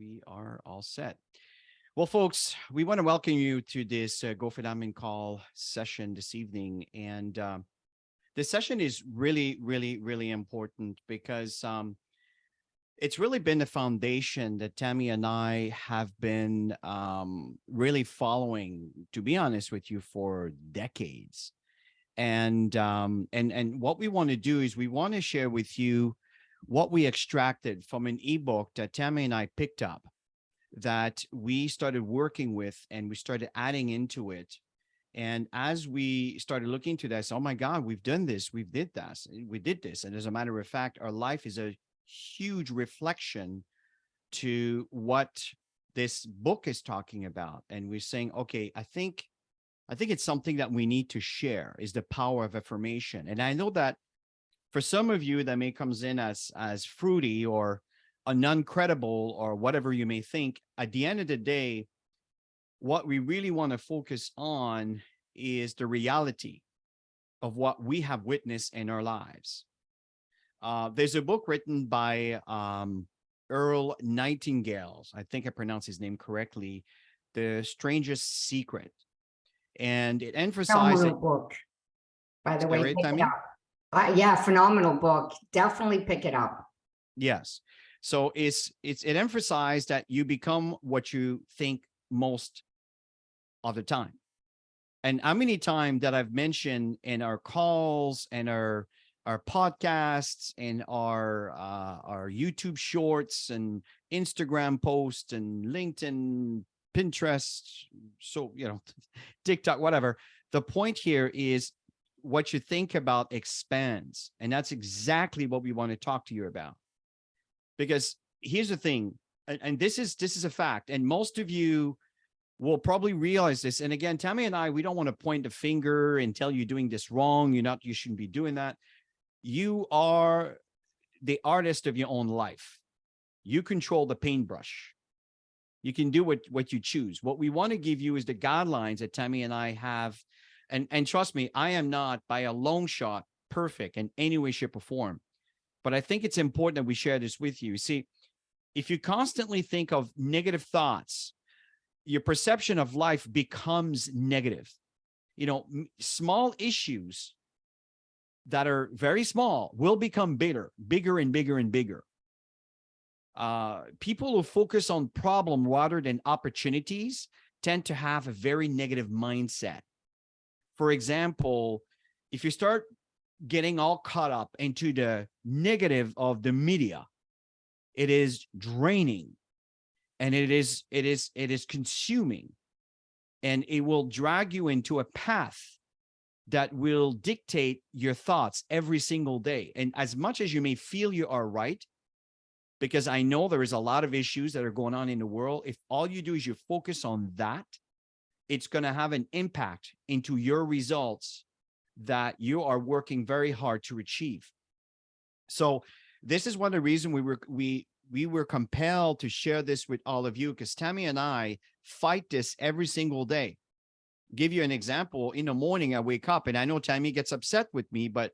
We are all set. Well, folks, we want to welcome you to this Go Phenomenon call session this evening. And this session is really, really, really important because it's really been the foundation that Tammy and I have been really following, to be honest with you, for decades. And what we want to do is we want to share with you what we extracted from an ebook that Tammy and I picked up that we started working with and we started adding into it. And as we started looking to this, oh my God, we've done this, we did this. And as a matter of fact, our life is a huge reflection to what this book is talking about. And we're saying, okay, I think it's something that we need to share, is the power of affirmation. And I know that for some of you that may comes in as fruity or a non-credible or whatever you may think, at the end of the day, what we really want to focus on is the reality of what we have witnessed in our lives. There's a book written by Earl Nightingale. I think I pronounced his name correctly, The Strangest Secret. And it emphasizes— Phenomenal book, by the way. Right, Pick it Tammy? up. Yeah, phenomenal book. Definitely pick it up. Yes. So it emphasized that you become what you think most of the time. And how many times that I've mentioned in our calls and our podcasts and our YouTube shorts and Instagram posts and LinkedIn, Pinterest, so, TikTok, whatever. The point here is what you think about expands. And that's exactly what we want to talk to you about. Because here's the thing, and this is a fact, and most of you will probably realize this. And again, Tammy and I, we don't want to point the finger and tell you doing this wrong. You shouldn't be doing that. You are the artist of your own life. You control the paintbrush. You can do what you choose. What we want to give you is the guidelines that Tammy and I have. And trust me, I am not by a long shot perfect in any way, shape, or form. But I think it's important that we share this with you. See, if you constantly think of negative thoughts, your perception of life becomes negative. Small issues that are very small will become bigger and bigger and bigger. People who focus on problem rather than opportunities tend to have a very negative mindset. For example, if you start getting all caught up into the negative of the media, it is draining and it is consuming, and it will drag you into a path that will dictate your thoughts every single day. And as much as you may feel you are right, because I know there is a lot of issues that are going on in the world, if all you do is you focus on that, it's going to have an impact into your results that you are working very hard to achieve. So this is one of the reasons we were compelled to share this with all of you, because Tammy and I fight this every single day. Give you an example. In the morning, I wake up, and I know Tammy gets upset with me, but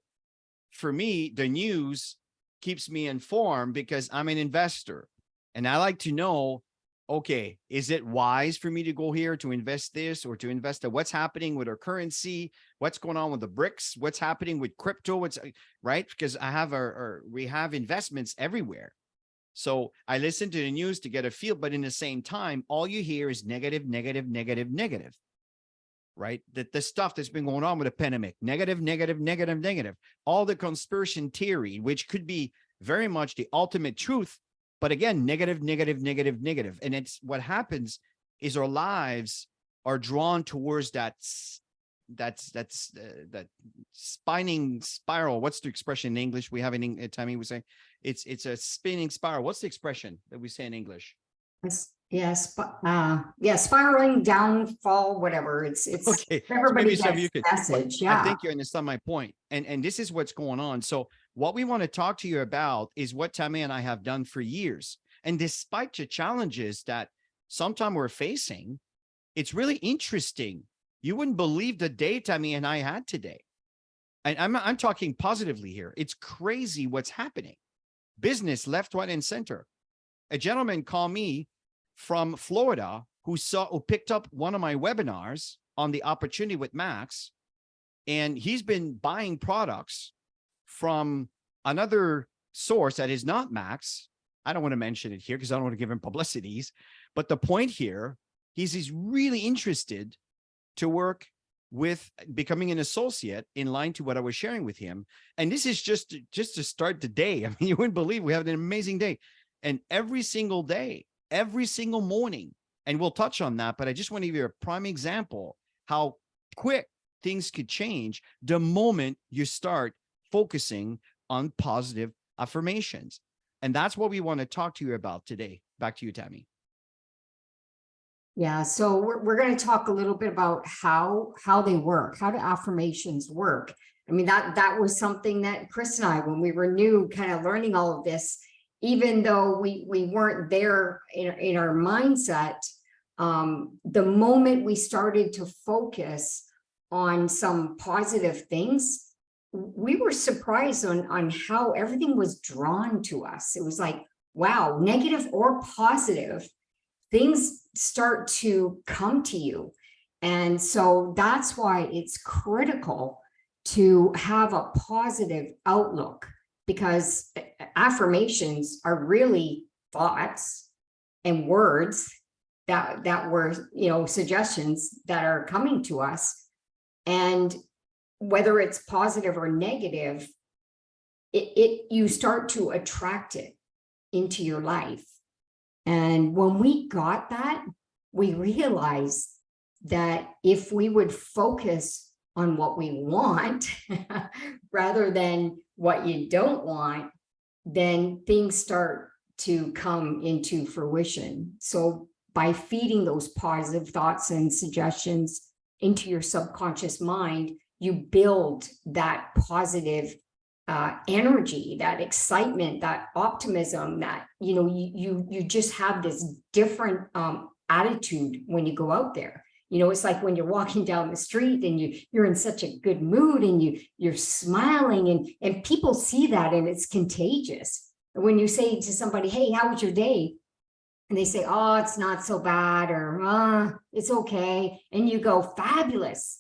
for me, the news keeps me informed because I'm an investor, and I like to know, okay, is it wise for me to go here to invest this or to invest that? What's happening with our currency? What's going on with the BRICS? What's happening with crypto? What's right? Because I have we have investments everywhere. So I listen to the news to get a feel, but in the same time, all you hear is negative, negative, negative, negative, right? The stuff that's been going on with the pandemic, negative, negative, negative, negative, all the conspiracy theory, which could be very much the ultimate truth. But again, negative, negative, negative, negative. And it's what happens is our lives are drawn towards that spinning spiral. What's the expression in English? We have in Tammy, we say it's a spinning spiral. What's the expression that we say in English? Spiraling, downfall, whatever. It's okay. Everybody So gets the message. Yeah. I think you understand my point. And this is what's going on. So what we want to talk to you about is what Tammy and I have done for years. And despite the challenges that sometimes we're facing, it's really interesting. You wouldn't believe the day Tammy and I had today. And I'm talking positively here. It's crazy what's happening. Business left, right, and center. A gentleman called me from Florida who picked up one of my webinars on the opportunity with Max, and he's been buying products from another source that is not Max. I don't want to mention it here because I don't want to give him publicities. But the point here, he's really interested to work with becoming an associate in line to what I was sharing with him. And this is just to start the day. I mean, you wouldn't believe we have an amazing day. And every single day, every single morning, and we'll touch on that, but I just want to give you a prime example how quick things could change the moment you start focusing on positive affirmations. And that's what we want to talk to you about today. Back to you, Tammy. Yeah, so we're going to talk a little bit about how they work, how do affirmations work. I mean, that was something that Chris and I, when we were new, kind of learning all of this, even though we weren't there in our mindset, the moment we started to focus on some positive things, we were surprised on how everything was drawn to us. It was like, wow, negative or positive, things start to come to you. And so that's why it's critical to have a positive outlook, because affirmations are really thoughts and words that were, suggestions that are coming to us. And whether it's positive or negative, you start to attract it into your life. And when we got that, we realized that if we would focus on what we want rather than what you don't want, then things start to come into fruition. So by feeding those positive thoughts and suggestions into your subconscious mind, you build that positive energy, that excitement, that optimism, that you just have this different attitude when you go out there. It's like when you're walking down the street and you're in such a good mood and you're smiling, and people see that, and it's contagious. When you say to somebody, hey, how was your day? And they say, oh, it's not so bad, or it's okay, and you go, fabulous.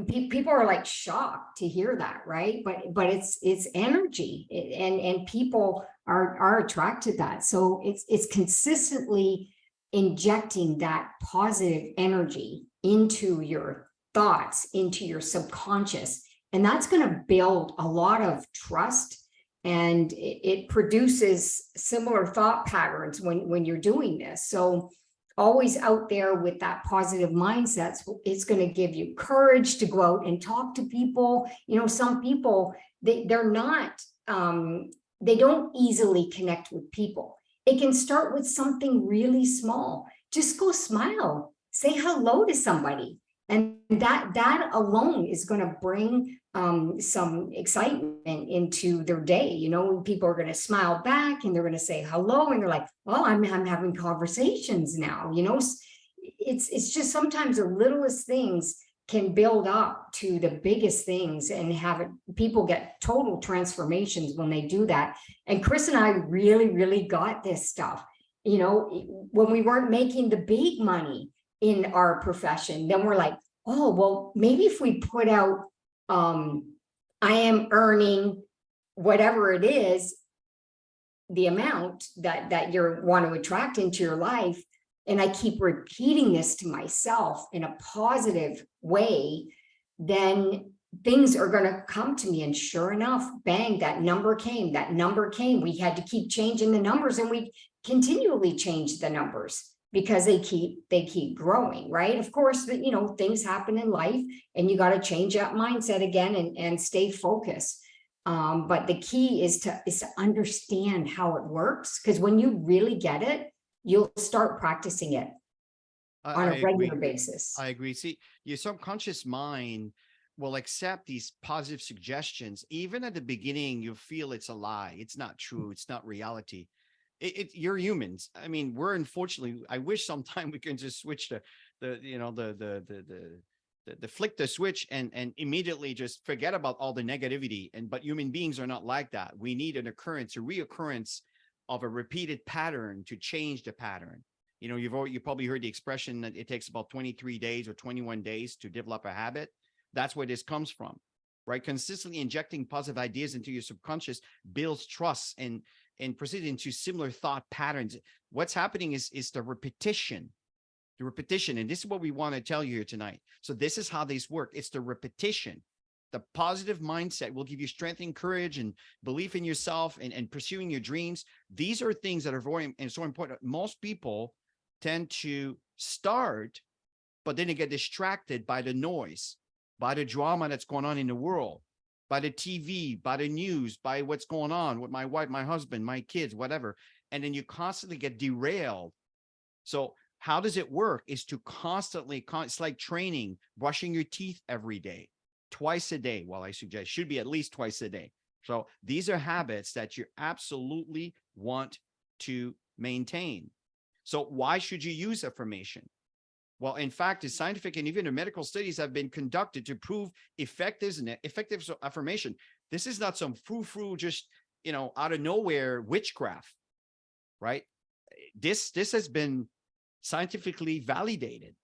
People are like shocked to hear that, right? But it's energy, and people are attracted to that. So it's consistently injecting that positive energy into your thoughts, into your subconscious, and that's going to build a lot of trust, and it produces similar thought patterns when you're doing this. So always out there with that positive mindset, it's going to give you courage to go out and talk to people. Some people, they're not, they don't easily connect with people. It can start with something really small. Just go smile, say hello to somebody. And that alone is going to bring some excitement into their day. People are going to smile back, and they're going to say hello, and they're like, "Oh, I'm having conversations now." It's just sometimes the littlest things can build up to the biggest things, and people get total transformations when they do that. And Chris and I really, really got this stuff. When we weren't making the big money in our profession, then we're like, oh, well, maybe if we put out, I am earning whatever it is, the amount that you want to attract into your life, and I keep repeating this to myself in a positive way, then things are going to come to me. And sure enough, bang, that number came. We had to keep changing the numbers, and we continually change the numbers, because they keep growing, right? Of course, things happen in life, and you got to change that mindset again and stay focused. But the key is to understand how it works, because when you really get it, you'll start practicing it on a regular basis. I agree. See, your subconscious mind will accept these positive suggestions. Even at the beginning, you feel it's a lie. It's not true. It's not reality. You're humans. I mean, we're, unfortunately, I wish sometime we can just switch the flick the switch and immediately just forget about all the negativity. But human beings are not like that. We need a reoccurrence of a repeated pattern to change the pattern. You know, you probably heard the expression that it takes about 23 days or 21 days to develop a habit. That's where this comes from, right? Consistently injecting positive ideas into your subconscious builds trust and proceed into similar thought patterns. What's happening is the repetition. The repetition, and this is what we want to tell you here tonight. So this is how these work. It's the repetition. The positive mindset will give you strength and courage and belief in yourself and pursuing your dreams. These are things that are very and so important. Most people tend to start, but then they get distracted by the noise, by the drama that's going on in the world, by the TV, by the news, by what's going on with my wife, my husband, my kids, whatever. And then you constantly get derailed. So how does it work is to constantly, it's like training, brushing your teeth every day, twice a day. Well, I suggest should be at least twice a day. So these are habits that you absolutely want to maintain. So why should you use affirmation? Well, in fact, the scientific and even the medical studies have been conducted to prove effective affirmation. This is not some frou-frou, just, you know, out of nowhere witchcraft, right? This has been scientifically validated.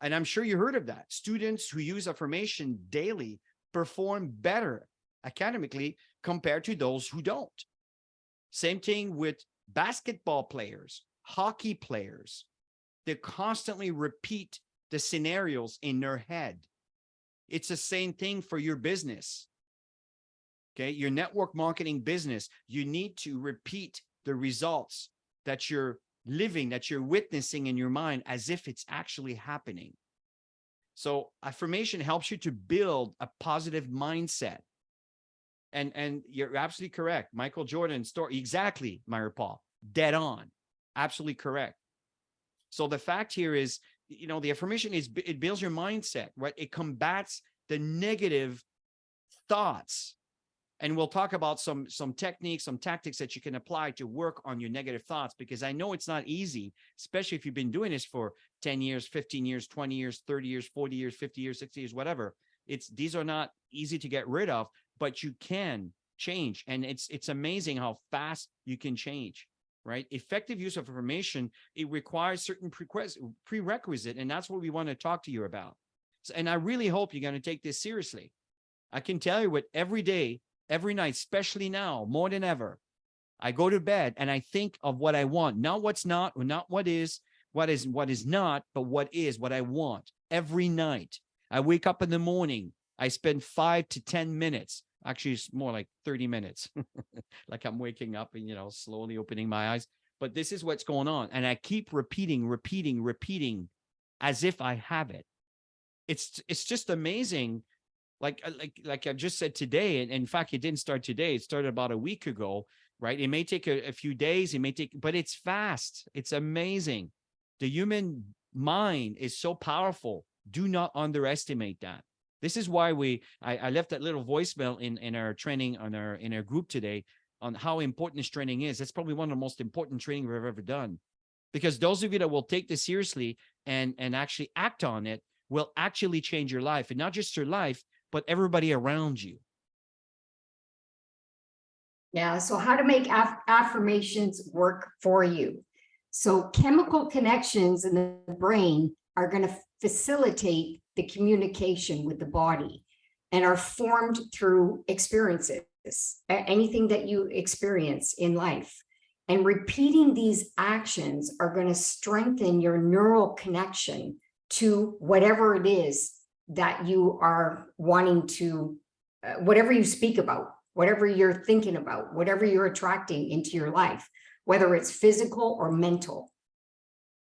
And I'm sure you heard of that. Students who use affirmation daily perform better academically compared to those who don't. Same thing with basketball players, hockey players. They constantly repeat the scenarios in their head. It's the same thing for your business. Okay, your network marketing business, you need to repeat the results that you're living, that you're witnessing in your mind as if it's actually happening. So affirmation helps you to build a positive mindset. And you're absolutely correct. Michael Jordan's story, exactly, Myra Paul, dead on, absolutely correct. So the fact here is, you know, the affirmation is, it builds your mindset, right? It combats the negative thoughts. And we'll talk about some techniques, some tactics that you can apply to work on your negative thoughts, because I know it's not easy, especially if you've been doing this for 10 years, 15 years, 20 years, 30 years, 40 years, 50 years, 60 years, whatever. These are not easy to get rid of, but you can change. And it's amazing how fast you can change, right? Effective use of affirmation, it requires certain prerequisite, and that's what we want to talk to you about. So, and I really hope you're going to take this seriously. I can tell you what, every day, every night, especially now, more than ever, I go to bed and I think of what I want, not what's not, or not what is not, but what is, what I want every night. I wake up in the morning, I spend 5 to 10 minutes. Actually, it's more like 30 minutes. Like I'm waking up and, you know, slowly opening my eyes. But this is what's going on. And I keep repeating as if I have it. It's just amazing. Like I just said today, and in fact, it didn't start today. It started about a week ago, right? It may take a few days. It may take, but it's fast. It's amazing. The human mind is so powerful. Do not underestimate that. This is why I left that little voicemail in our training in our group today on how important this training is. It's probably one of the most important training we've ever done, because those of you that will take this seriously and actually act on it will actually change your life, and not just your life, but everybody around you. Yeah. So how to make affirmations work for you. So chemical connections in the brain are going to facilitate the communication with the body and are formed through experiences, anything that you experience in life. And repeating these actions are going to strengthen your neural connection to whatever it is that you are wanting to, whatever you speak about, whatever you're thinking about, whatever you're attracting into your life, whether it's physical or mental.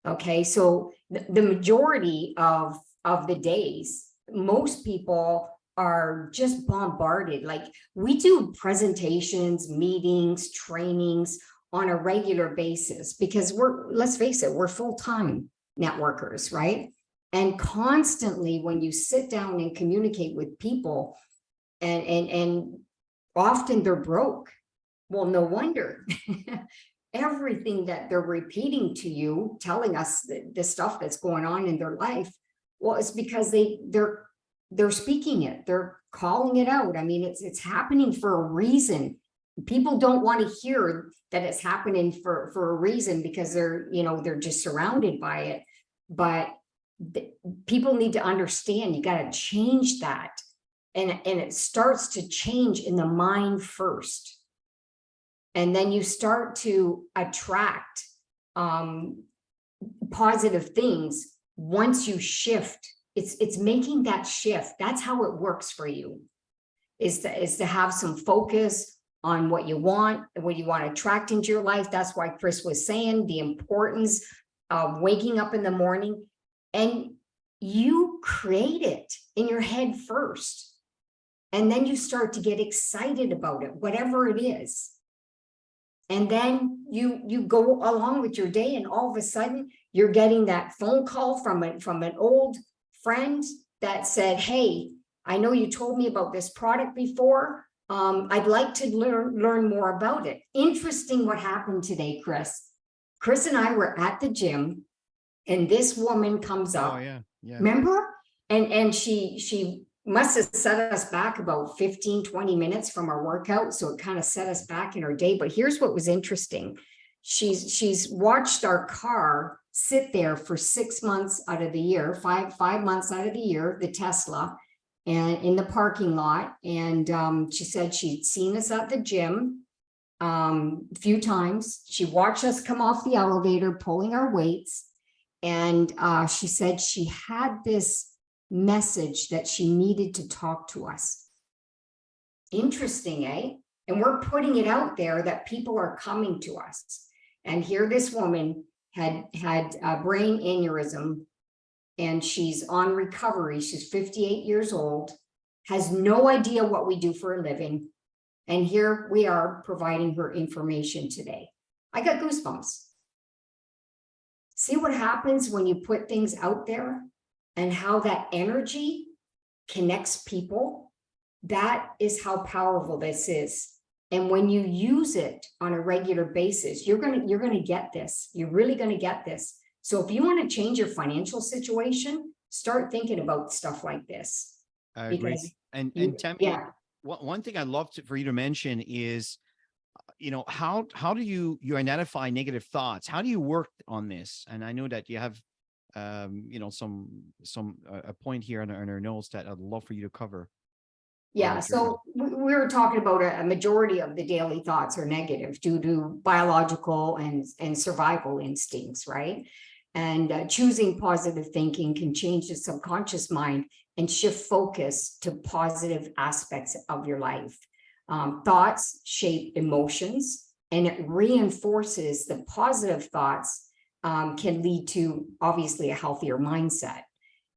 Okay, so the majority of the days, most people are just bombarded. Like, we do presentations, meetings, trainings on a regular basis because let's face it, we're full-time networkers, right? And constantly when you sit down and communicate with people, and often they're broke. Well, no wonder. Everything that they're repeating to you, telling us the stuff that's going on in their life, well, it's because they're speaking it, they're calling it out. I mean, it's happening for a reason people don't want to hear that it's happening for a reason, because they're, you know, they're just surrounded by it. But people need to understand, you got to change that. And it starts to change in the mind first. And then you start to attract positive things once you shift. It's making that shift. That's how it works for you, is to have some focus on what you want to attract into your life. That's why Chris was saying the importance of waking up in the morning, and you create it in your head first. And then you start to get excited about it, whatever it is. And then you go along with your day, and all of a sudden you're getting that phone call from an old friend that said, hey, I know you told me about this product before. I'd like to learn more about it. Interesting what happened today, Chris. Chris and I were at the gym, and this woman comes up. Oh, yeah. Remember? And she must have set us back about 15-20 minutes from our workout. So it kind of set us back in our day. But here's what was interesting. She's watched our car sit there for 6 months out of the year, five months out of the year, the Tesla, and in the parking lot. And she said she'd seen us at the gym a few times. She watched us come off the elevator, pulling our weights. And she said she had this message that she needed to talk to us. Interesting, eh? And we're putting it out there that people are coming to us. And here this woman had a brain aneurysm, and she's on recovery. She's 58 years old, has no idea what we do for a living. And here we are providing her information today. I got goosebumps. See what happens when you put things out there, and how that energy connects people. That is how powerful this is. And when you use it on a regular basis, you're gonna get this. You're really gonna get this. So if you want to change your financial situation, start thinking about stuff like this. I agree. And Tammy, yeah. one thing I'd love for you to mention is, you know, how do you identify negative thoughts? How do you work on this? And I know that you have you know, a point here on our notes that I'd love for you to cover. Yeah, so we were talking about a majority of the daily thoughts are negative due to biological and survival instincts, right? And choosing positive thinking can change the subconscious mind and shift focus to positive aspects of your life. Thoughts shape emotions, and it reinforces the positive thoughts can lead to obviously a healthier mindset.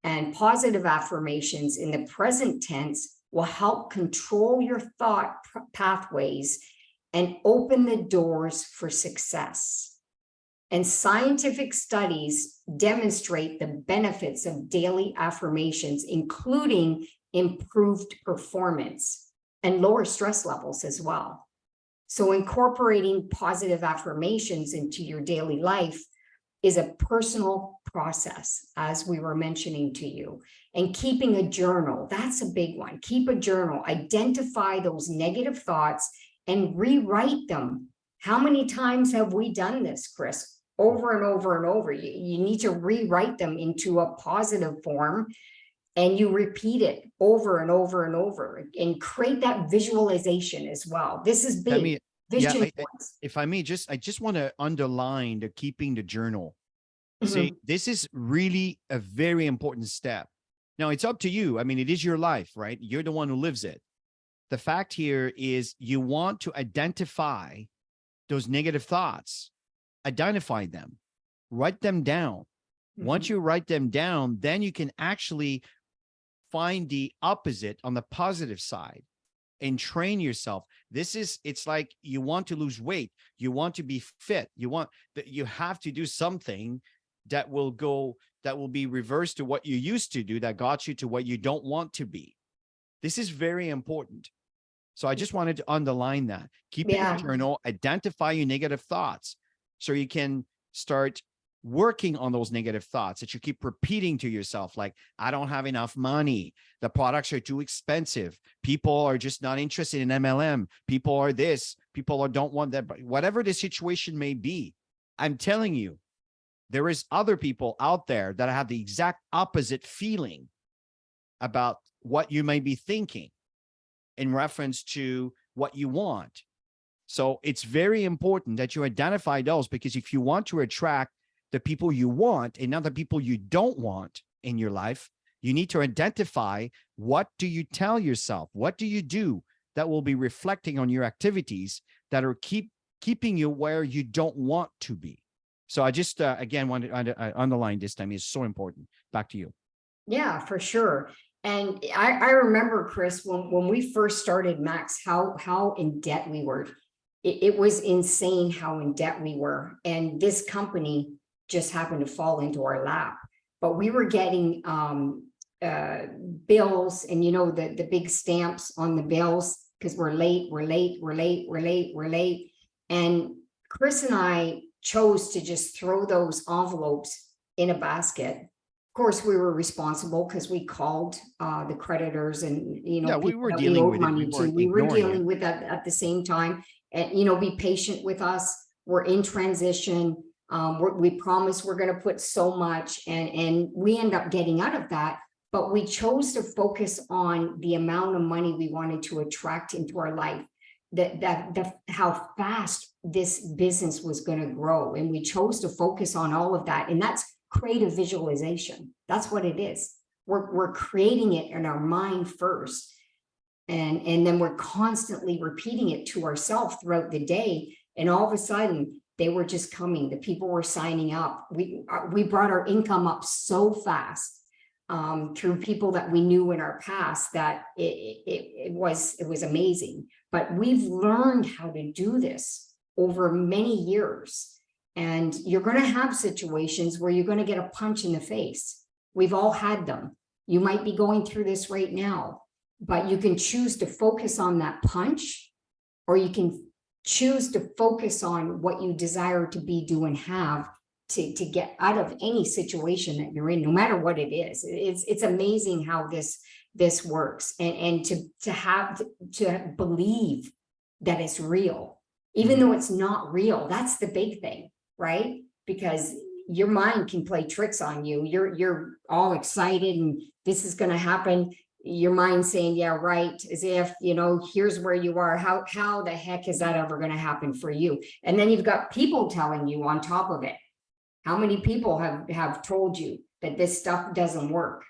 And positive affirmations in the present tense will help control your thought pathways and open the doors for success. And scientific studies demonstrate the benefits of daily affirmations, including improved performance and lower stress levels as well. So incorporating positive affirmations into your daily life is a personal process, as we were mentioning to you. And keeping a journal, that's a big one. Keep a journal, identify those negative thoughts and rewrite them. How many times have we done this, Chris? Over and over and over. You need to rewrite them into a positive form, and you repeat it over and over and over, and create that visualization as well. This is big. Vision boards. If I may, I just want to underline the keeping the journal. See, this is really a very important step. Now, it's up to you. I mean, it is your life, right? You're the one who lives it. The fact here is you want to identify those negative thoughts, identify them, write them down. Once you write them down, then you can actually find the opposite on the positive side and train yourself. It's like you want to lose weight. You want to be fit. You have to do something that will be reversed to what you used to do, that got you to what you don't want to be. This is very important. So I just wanted to underline that. Keep a journal, identify your negative thoughts so you can start working on those negative thoughts that you keep repeating to yourself, like, I don't have enough money. The products are too expensive. People are just not interested in MLM. People are this, people are don't want that, but whatever the situation may be, I'm telling you, there is other people out there that have the exact opposite feeling about what you may be thinking in reference to what you want. So it's very important that you identify those, because if you want to attract the people you want and not the people you don't want in your life, you need to identify, what do you tell yourself? What do you do that will be reflecting on your activities that are keeping you where you don't want to be? So I just, again, want to underline this time is so important. Back to you. Yeah, for sure. And I remember, Chris, when we first started Max, how in debt we were. It was insane how in debt we were. And this company just happened to fall into our lap. But we were getting bills, and you know, the big stamps on the bills, because we're late. And Chris and I chose to just throw those envelopes in a basket. Of course, we were responsible because we called the creditors, and you know, Yeah, we were that dealing owed with it. money We to. weren't We were ignoring dealing it. with that at the same time. And you know, be patient with us. We're in transition. We promise we're going to put so much, and we end up getting out of that. But we chose to focus on the amount of money we wanted to attract into our life, how fast this business was going to grow. And we chose to focus on all of that. And that's creative visualization. That's what it is. We're creating it in our mind first. And then we're constantly repeating it to ourselves throughout the day. And all of a sudden, they were just coming. The people were signing up. We brought our income up so fast through people that we knew in our past that it was amazing. But we've learned how to do this over many years. And you're going to have situations where you're going to get a punch in the face. We've all had them. You might be going through this right now, but you can choose to focus on that punch, or you can choose to focus on what you desire to be, do, and have to get out of any situation that you're in, no matter what it is. It's amazing how this works, and to believe that it's real, even though it's not real. That's the big thing, right? Because your mind can play tricks on you. You're all excited and this is going to happen. Your mind saying, yeah, right, as if, you know, here's where you are. How the heck is that ever going to happen for you? And then you've got people telling you on top of it. How many people have told you that this stuff doesn't work?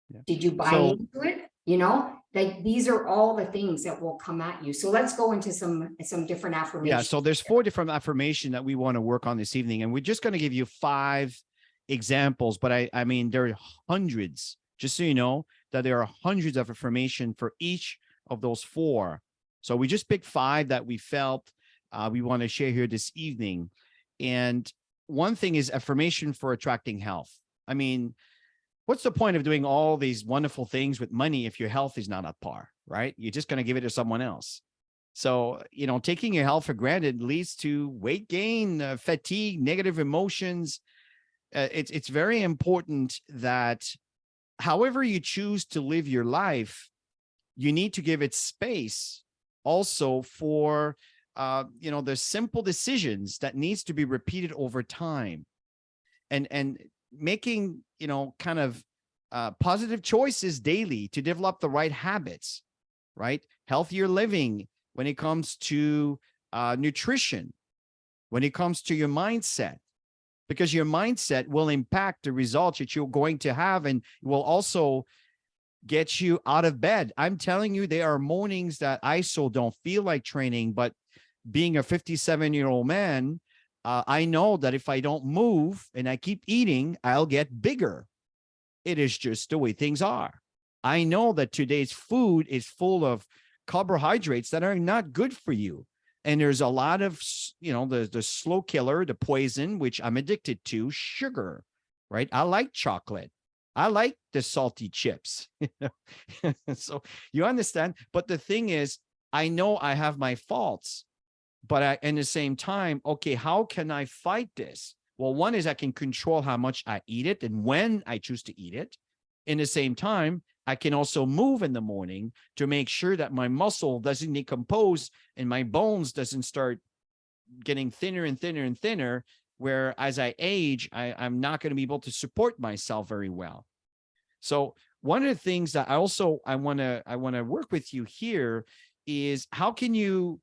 Yeah. Did you buy into it? You know, like these are all the things that will come at you. So let's go into some different affirmations. Yeah, so there's 4 different affirmations that we want to work on this evening, and we're just going to give you 5 examples, but I mean, there are hundreds, just so you know, that there are hundreds of affirmation for each of those 4. So we just picked 5 that we felt we want to share here this evening. And one thing is affirmation for attracting health. I mean, what's the point of doing all these wonderful things with money if your health is not at par, right? You're just going to give it to someone else. So, you know, taking your health for granted leads to weight gain, fatigue, negative emotions. It's very important that however you choose to live your life, you need to give it space also for, you know, the simple decisions that needs to be repeated over time, and making, you know, kind of positive choices daily to develop the right habits, right? Healthier living when it comes to nutrition, when it comes to your mindset, because your mindset will impact the results that you're going to have, and will also get you out of bed. I'm telling you, there are mornings that I so don't feel like training, but being a 57-year-old man, I know that if I don't move and I keep eating, I'll get bigger. It is just the way things are. I know that today's food is full of carbohydrates that are not good for you. And there's a lot of, you know, the slow killer, the poison, which I'm addicted to, sugar, right? I like chocolate. I like the salty chips. So you understand. But the thing is, I know I have my faults, but in the same time, okay, how can I fight this? Well, one is I can control how much I eat it and when I choose to eat it. In the same time, I can also move in the morning to make sure that my muscle doesn't decompose and my bones doesn't start getting thinner and thinner and thinner, where as I age, I'm not going to be able to support myself very well. So one of the things that I want to work with you here is how can you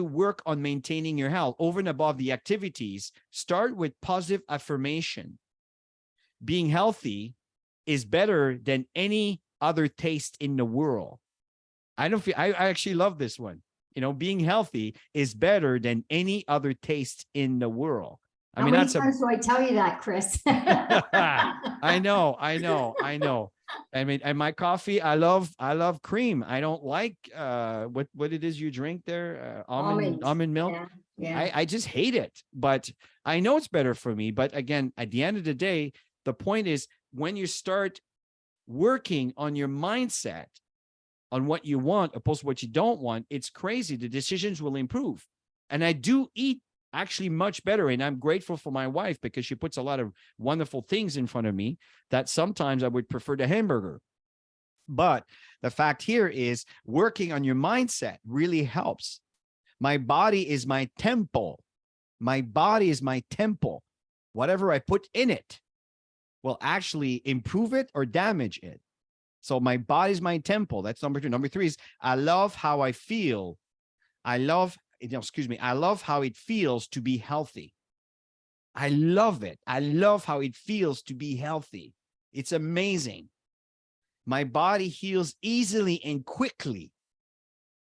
work on maintaining your health over and above the activities? Start with positive affirmation. Being healthy is better than any other taste in the world. I actually love this one. Being healthy is better than any other taste in the world. How many times do I tell you that, Chris? I know. I mean, and my coffee, I love cream. I don't like what it is you drink there, almond milk. Yeah. I just hate it, but I know it's better for me. But again, at the end of the day, the point is when you start working on your mindset, on what you want opposed to what you don't want, it's crazy. The decisions will improve. And I do eat actually much better. And I'm grateful for my wife because she puts a lot of wonderful things in front of me that sometimes I would prefer the hamburger. But the fact here is working on your mindset really helps. My body is my temple. My body is my temple. Whatever I put in it will actually improve it or damage it. So my body's my temple. That's number 2. Number 3 is I love how I feel. I love how it feels to be healthy. I love it. I love how it feels to be healthy. It's amazing. My body heals easily and quickly.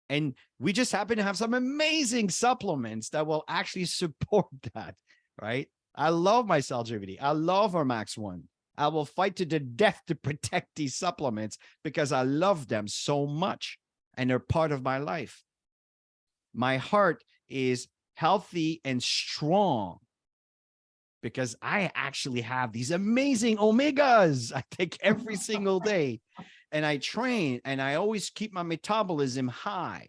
And we just happen to have some amazing supplements that will actually support that, right? I love my Cellgivity. I love our Max 1. I will fight to the death to protect these supplements because I love them so much and they're part of my life. My heart is healthy and strong because I actually have these amazing omegas I take every single day, and I train and I always keep my metabolism high.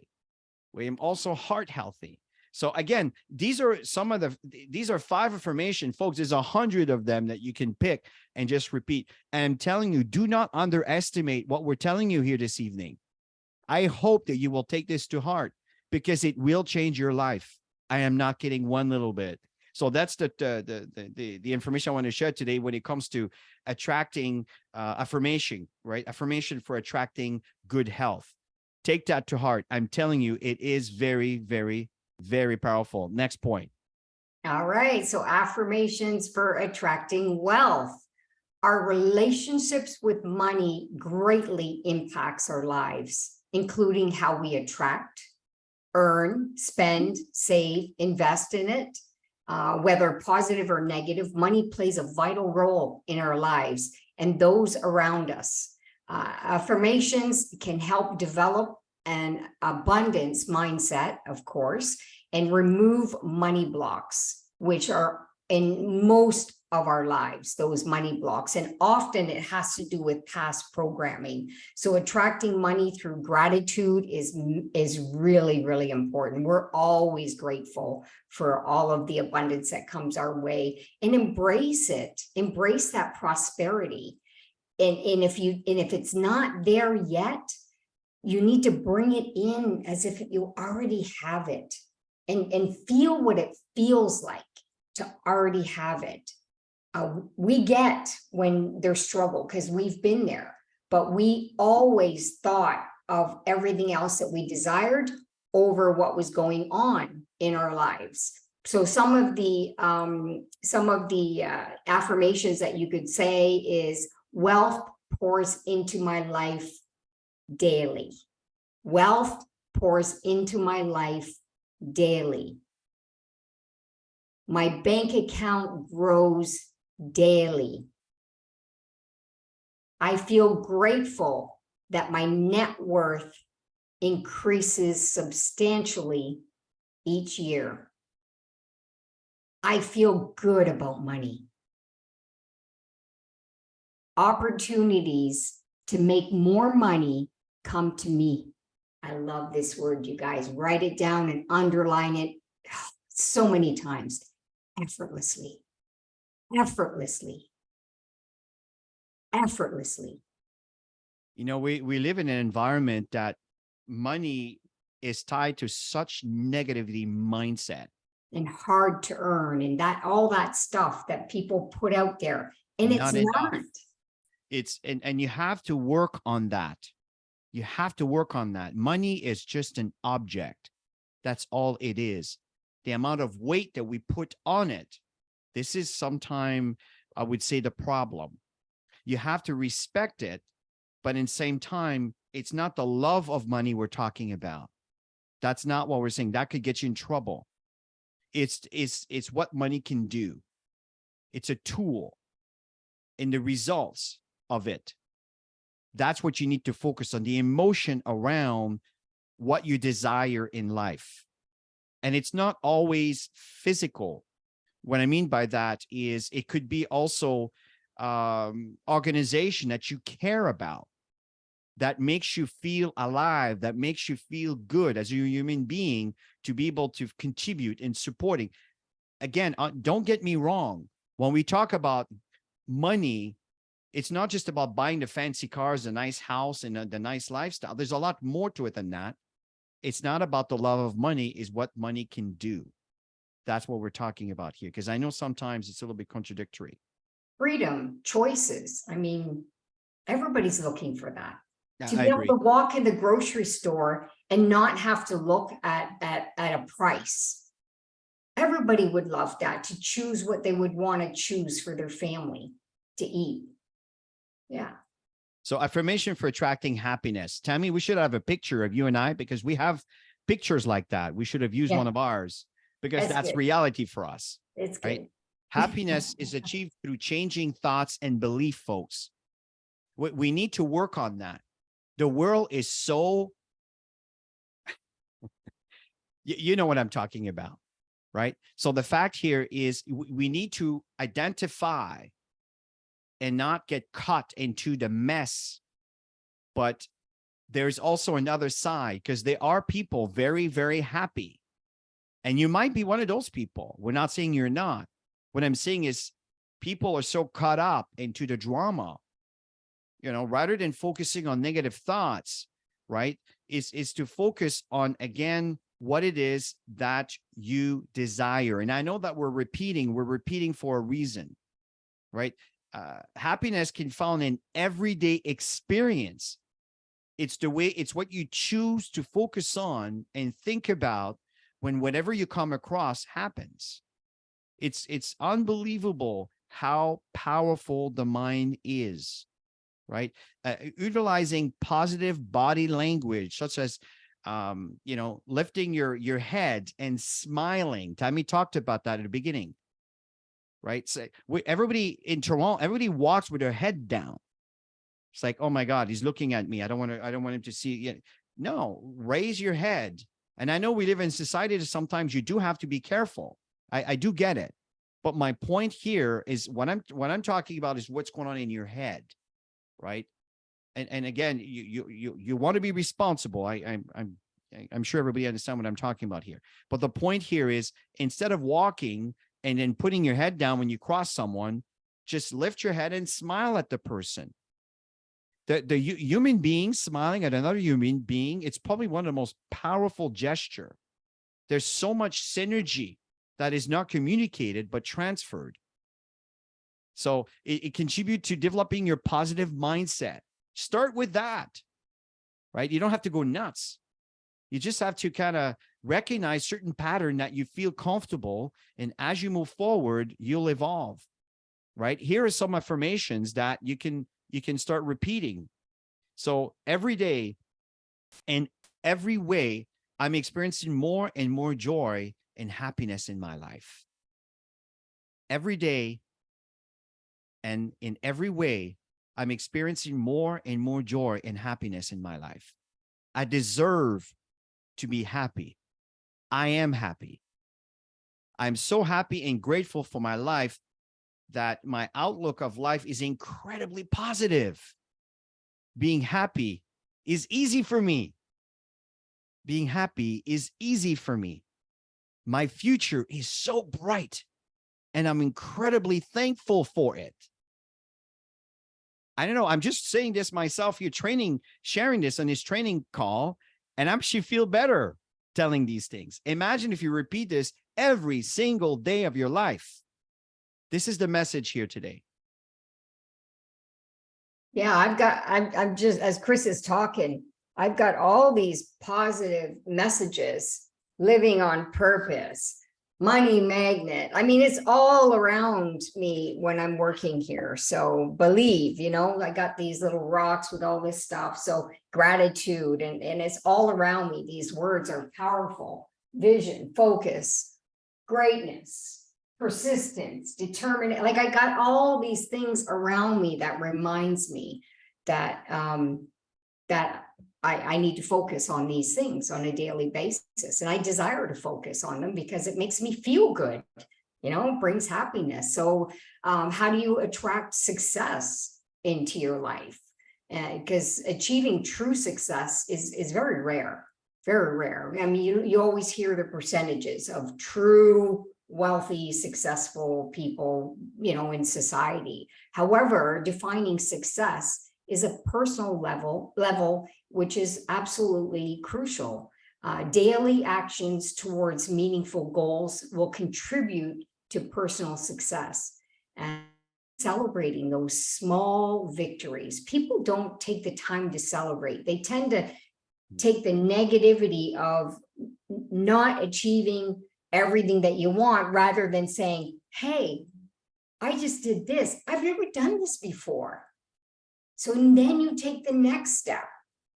I'm also heart healthy. So again, these are 5 affirmation, folks. There's 100 of them that you can pick and just repeat. And I'm telling you, do not underestimate what we're telling you here this evening. I hope that you will take this to heart because it will change your life. I am not kidding one little bit. So that's the information I want to share today when it comes to attracting affirmation, right? Affirmation for attracting good health. Take that to heart. I'm telling you, it is very, very, very powerful. Next point. All right. So affirmations for attracting wealth. Our relationships with money greatly impacts our lives, including how we attract, earn, spend, save, invest in it. Whether positive or negative, money plays a vital role in our lives and those around us. Affirmations can help develop an abundance mindset, of course, and remove money blocks, which are in most of our lives, those money blocks. And often it has to do with past programming. So attracting money through gratitude is really, really important. We're always grateful for all of the abundance that comes our way, and embrace it, embrace that prosperity. And if it's not there yet, you need to bring it in as if you already have it, and feel what it feels like to already have it. We get when there's struggle because we've been there, but we always thought of everything else that we desired over what was going on in our lives. So some of the affirmations that you could say is wealth pours into my life daily. Wealth pours into my life daily. My bank account grows daily. I feel grateful that my net worth increases substantially each year. I feel good about money. Opportunities to make more money come to me. I love this word, you guys. Write it down and underline it so many times. effortlessly, effortlessly, effortlessly, You know, we live in an environment that money is tied to such negativity mindset. and hard to earn, and that all that stuff that people put out there. And it's Not enough. not. It's and you have to work on that. You have to work on that. Money is just an object. That's all it is. The amount of weight that we put on it, this is sometime, I would say, the problem. You have to respect it, but in the same time, it's not the love of money we're talking about. That's not what we're saying. That could get you in trouble. It's what money can do. It's a tool in the results of it. That's what you need to focus on, the emotion around what you desire in life. And it's not always physical. What I mean by that is it could be also organization that you care about, that makes you feel alive, that makes you feel good as a human being to be able to contribute in supporting. Again, don't get me wrong. When we talk about money, it's not just about buying the fancy cars, the nice house, and the nice lifestyle. There's a lot more to it than that. It's not about the love of money, is what money can do. That's what we're talking about here, because I know sometimes it's a little bit contradictory. Freedom, choices. I mean, everybody's looking for that. Yeah, To I be able agree. to walk in the grocery store and not have to look at a price. Everybody would love that, to choose what they would want to choose for their family to eat. Yeah. So affirmation for attracting happiness. Tammy, we should have a picture of you and I, because we have pictures like that. We should have used Yeah. one of ours, because that's Good. reality for us. It's Right? good. Happiness is achieved through changing thoughts and belief, folks. We need to work on that. The world is so, you know what I'm talking about, right? So the fact here is we need to identify and not get caught into the mess. But there's also another side, because there are people very, very happy. And you might be one of those people. We're not saying you're not. What I'm saying is people are so caught up into the drama, rather than focusing on negative thoughts, right? Is to focus on, again, what it is that you desire. And I know that we're repeating for a reason, right? Happiness can be found in everyday experience. It's what you choose to focus on and think about when whatever you come across happens. It's unbelievable how powerful the mind is, right? Utilizing positive body language, such as, lifting your head and smiling. Tammy talked about that at the beginning, right? So everybody in Toronto, everybody walks with their head down. It's like, oh my God, he's looking at me. I don't want him to see it. No, raise your head. And I know we live in society that sometimes you do have to be careful. I do get it. But my point here is what I'm talking about is what's going on in your head, right? And again, you want to be responsible. I'm sure everybody understands what I'm talking about here. But the point here is, instead of walking and then putting your head down when you cross someone, just lift your head and smile at the person. The human being smiling at another human being, it's probably one of the most powerful gesture. There's so much synergy that is not communicated but transferred. So it contributes to developing your positive mindset. Start with that, right? You don't have to go nuts. You just have to kind of recognize certain pattern that you feel comfortable, and as you move forward, you'll evolve, right? Here are some affirmations that you can start repeating. So every day and every way, I'm experiencing more and more joy and happiness in my life. Every day and in every way, I'm experiencing more and more joy and happiness in my life. I deserve to be happy. I am happy. I'm so happy and grateful for my life that my outlook of life is incredibly positive. Being happy is easy for me. Being happy is easy for me. My future is so bright. And I'm incredibly thankful for it. I don't know. I'm just saying this myself. You're sharing this on this training call, and I actually feel better telling these things. Imagine if you repeat this every single day of your life. This is the message here today. Yeah, I'm just, as Chris is talking, I've got all these positive messages: living on purpose, money magnet. I mean, it's all around me when I'm working here. So believe, I got these little rocks with all this stuff. So gratitude, and it's all around me. These words are powerful: vision, focus, greatness, persistence, determination. Like, I got all these things around me that reminds me that that I need to focus on these things on a daily basis. And I desire to focus on them because it makes me feel good, it brings happiness. So how do you attract success into your life? Because achieving true success is very rare, very rare. I mean, you always hear the percentages of true wealthy, successful people, in society. However, defining success is a personal level, which is absolutely crucial. Daily actions towards meaningful goals will contribute to personal success. And celebrating those small victories. People don't take the time to celebrate. They tend to take the negativity of not achieving everything that you want, rather than saying, hey, I just did this. I've never done this before. So then you take the next step,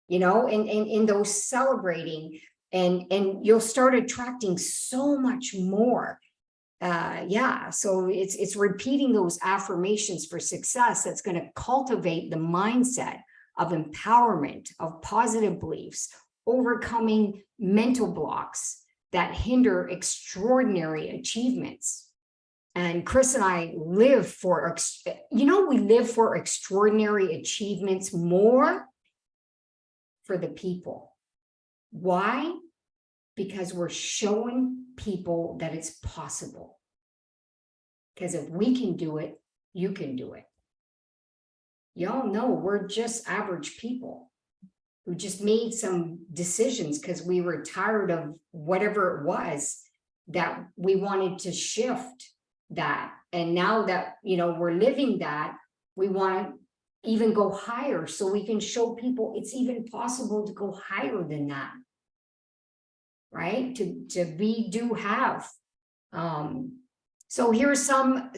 in those celebrating, and you'll start attracting so much more. So it's repeating those affirmations for success that's going to cultivate the mindset of empowerment, of positive beliefs, overcoming mental blocks that hinder extraordinary achievements. And Chris and I live for, we live for extraordinary achievements more for the people. Why? Because we're showing people that it's possible. Because if we can do it, you can do it. Y'all know we're just average people who just made some decisions because we were tired of whatever it was that we wanted to shift that. And now that, we're living that, we want to even go higher so we can show people it's even possible to go higher than that. Right? To be, do, have. So here's some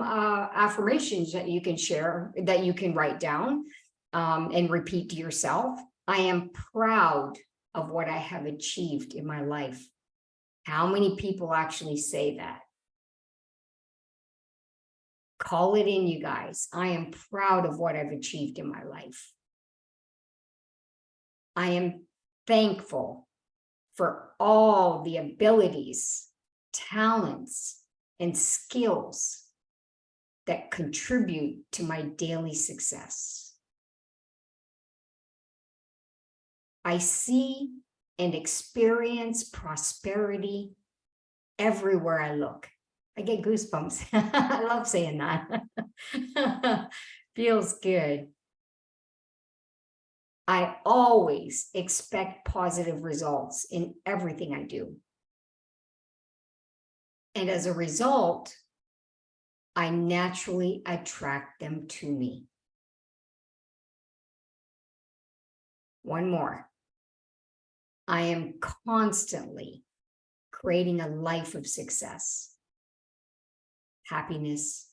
affirmations that you can share, that you can write down and repeat to yourself. I am proud of what I have achieved in my life. How many people actually say that? Call it in, you guys. I am proud of what I've achieved in my life. I am thankful for all the abilities, talents, and skills that contribute to my daily success. I see and experience prosperity everywhere I look. I get goosebumps. I love saying that. Feels good. I always expect positive results in everything I do. And as a result, I naturally attract them to me. One more. I am constantly creating a life of success, happiness,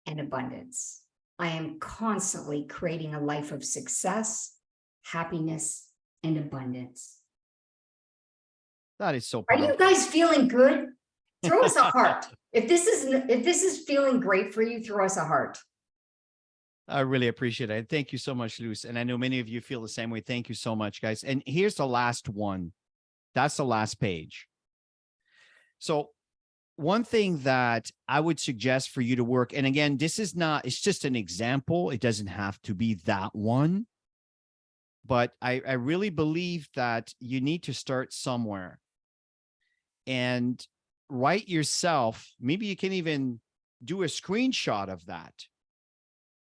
and abundance. I am constantly creating a life of success, happiness, and abundance. That is so Are powerful. you guys feeling good? Throw us a heart. If this is feeling great for you, throw us a heart. I really appreciate it. Thank you so much, Luz. And I know many of you feel the same way. Thank you so much, guys. And here's the last one. That's the last page. So one thing that I would suggest for you to work, and again, this is not, it's just an example. It doesn't have to be that one. But I really believe that you need to start somewhere and write yourself. Maybe you can even do a screenshot of that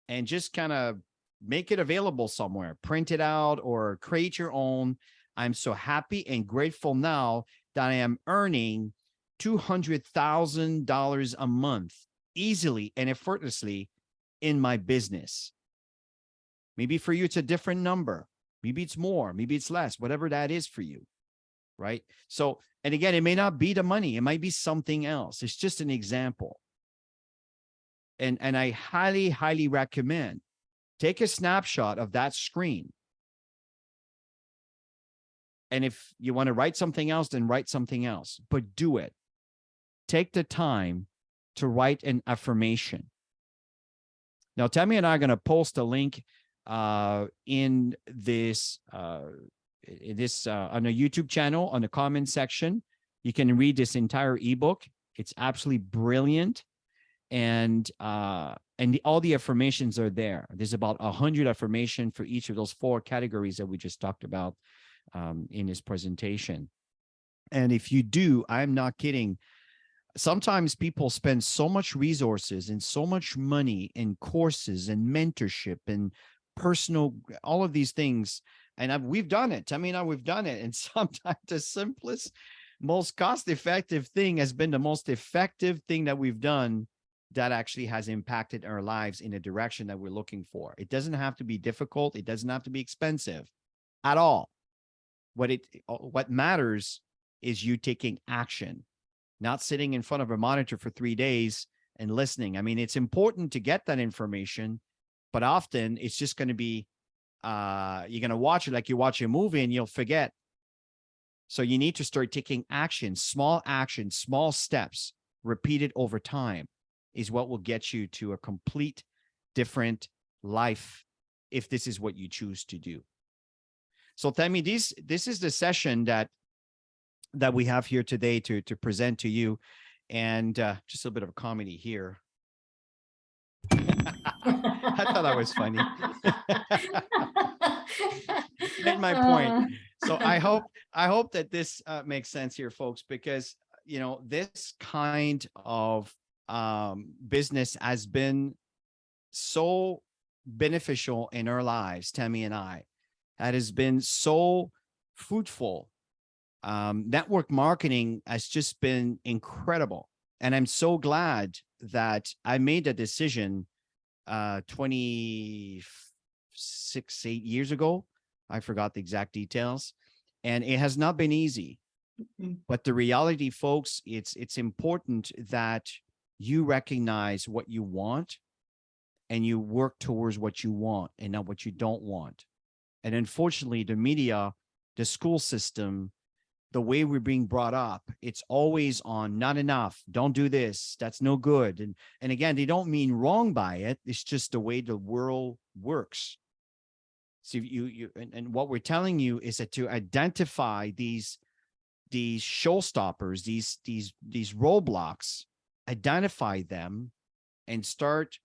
and just kind of make it available somewhere, print it out or create your own. I'm so happy and grateful now that I am earning $200,000 a month easily and effortlessly in my business. Maybe for you, it's a different number. Maybe it's more, maybe it's less, whatever that is for you. Right. So, and again, it may not be the money. It might be something else. It's just an example. And I highly, highly recommend take a snapshot of that screen. And if you want to write something else, then write something else, but do it. Take the time to write an affirmation. Now, Tammy and I are going to post a link in this on the YouTube channel on the comment section. You can read this entire ebook. It's absolutely brilliant, and all the affirmations are there. There's about 100 affirmations for each of those 4 categories that we just talked about in this presentation. And if you do, I'm not kidding. Sometimes people spend so much resources and so much money in courses and mentorship and personal, all of these things. And we've done it. I mean, we've done it. And sometimes the simplest, most cost-effective thing has been the most effective thing that we've done that actually has impacted our lives in a direction that we're looking for. It doesn't have to be difficult. It doesn't have to be expensive at all. What matters is you taking action, not sitting in front of a monitor for 3 days and listening. I mean, it's important to get that information, but often it's just going to be, you're going to watch it like you watch a movie and you'll forget. So you need to start taking action, small steps, repeated over time is what will get you to a complete different life if this is what you choose to do. So Tammy, this is the session that we have here today to present to you. And just a bit of a comedy here. I thought that was funny. Made my point. So I hope that this makes sense here, folks, because, you know, this kind of business has been so beneficial in our lives, Tammy and I. That has been so fruitful. Network marketing has just been incredible. And I'm so glad that I made a decision 8 years ago. I forgot the exact details. And it has not been easy. But the reality, folks, it's important that you recognize what you want and you work towards what you want and not what you don't want. And unfortunately, the media, the school system, the way we're being brought up, it's always on not enough. Don't do this. That's no good. And again, they don't mean wrong by it. It's just the way the world works. So and what we're telling you is that to identify these showstoppers, these roadblocks, identify them and start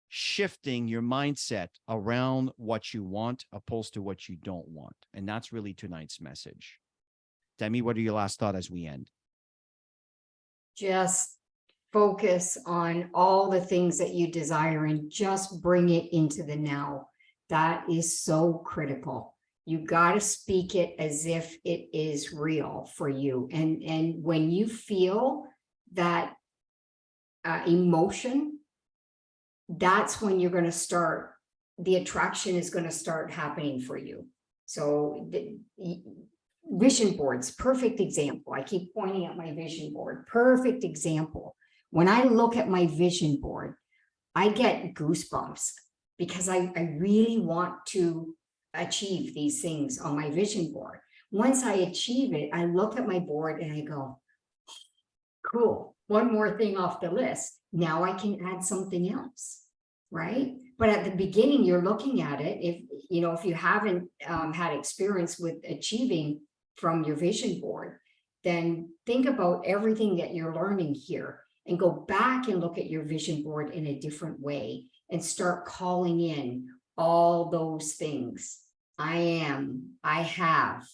shifting your mindset around what you want opposed to what you don't want. And that's really tonight's message. Demi, what are your last thoughts as we end? Just focus on all the things that you desire and just bring it into the now. That is so critical. You got to speak it as if it is real for you. And when you feel that emotion, that's when you're going to start, the attraction is going to start happening for you. So vision boards, perfect example. I keep pointing at my vision board, perfect example. When I look at my vision board, I get goosebumps because I really want to achieve these things on my vision board. Once I achieve it, I look at my board and I go, cool, one more thing off the list. Now I can add something else, right? But at the beginning, you're looking at it. If you haven't had experience with achieving from your vision board, then think about everything that you're learning here and go back and look at your vision board in a different way and start calling in all those things. I am, I have,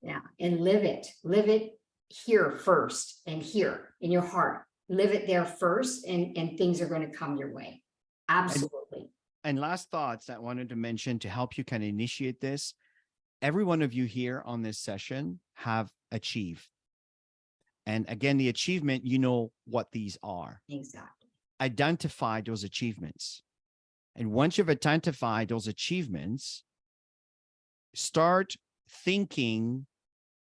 yeah, and live it here first and here in your heart. live it there first, and things are going to come your way. Absolutely. And last thoughts that I wanted to mention to help you kind of initiate this. Every one of you here on this session have achieved. And again, the achievement, you know what these are. Exactly. Identify those achievements. And once you've identified those achievements, start thinking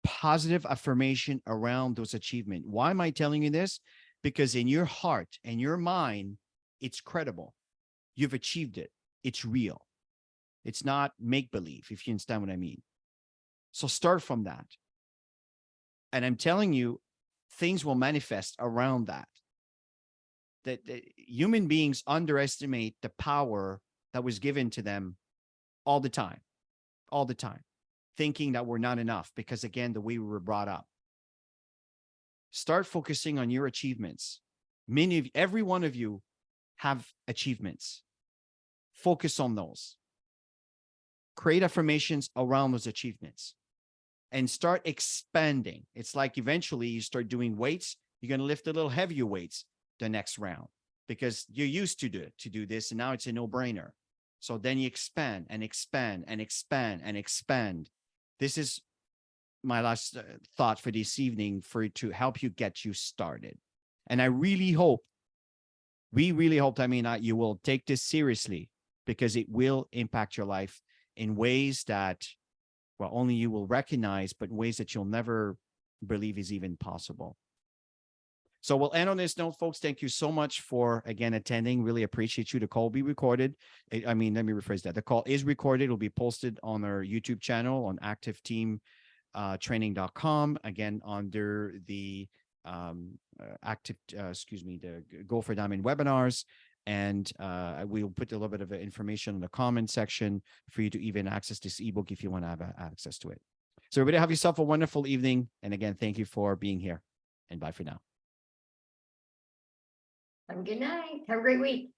positive affirmation around those achievements. Why am I telling you this? Because in your heart and your mind, it's credible. You've achieved it. It's real. It's not make-believe, if you understand what I mean. So start from that. And I'm telling you, things will manifest around that. That human beings underestimate the power that was given to them all the time, thinking that we're not enough because, again, the way we were brought up. Start focusing on your achievements. Every one of you have achievements. Focus on those. Create affirmations around those achievements and start expanding. It's like eventually you start doing weights. You're going to lift a little heavier weights the next round because you're used to do this, and now it's a no-brainer. So then you expand and expand and expand and expand. This is my last thought for this evening to help you get you started. And I really hope, we really hope, you will take this seriously, because it will impact your life in ways that, well, only you will recognize, but in ways that you'll never believe is even possible. So we'll end on this note, folks. Thank you so much for, again, attending. Really appreciate you. The call will be recorded. Let me rephrase that. The call is recorded. It'll be posted on our YouTube channel on activeteamtraining.com. Again, under the the Go for Diamond webinars. And we'll put a little bit of information in the comment section for you to even access this ebook if you want to have access to it. So everybody, have yourself a wonderful evening. And again, thank you for being here, and bye for now. Have a good night. Have a great week.